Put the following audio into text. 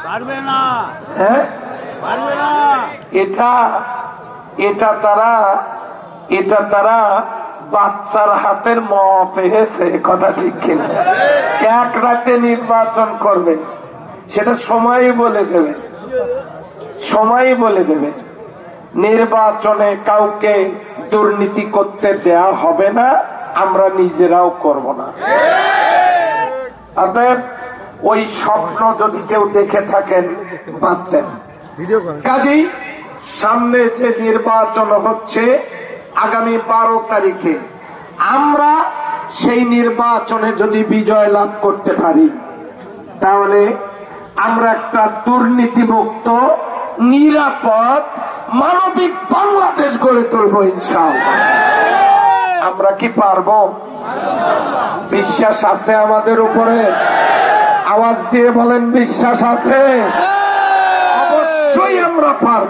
পারবে না। হ্যাঁ, পারবে না। এটা তারা বাচ্চার হাতের মত পেয়েছে, কথা ঠিক কিনা? এক রাতে নির্বাচন করবে, সেটা সময়ই বলে দেবে, সময়ই বলে দেবে। নির্বাচনে কাউকে দুর্নীতি করতে দেয়া হবে না, আমরা নিজেরাও করব না। অতএব ওই স্বপ্ন যদি কেউ দেখে থাকেন বাদ দেন। কাজেই সামনে যে নির্বাচন হচ্ছে আগামী 12 তারিখে, আমরা সেই নির্বাচনে যদি বিজয় লাভ করতে পারি তাহলে আমরা একটা দুর্নীতিমুক্ত, নিরাপদ, মানবিক বাংলাদেশ গড়ে তুলব ইনশাআল্লাহ। আমরা কি পারবো? বিশ্বাস আছে আমাদের উপরে? আওয়াজ দিয়ে বলেন, বিশ্বাস আছে? অবশ্যই আমরা পারবো।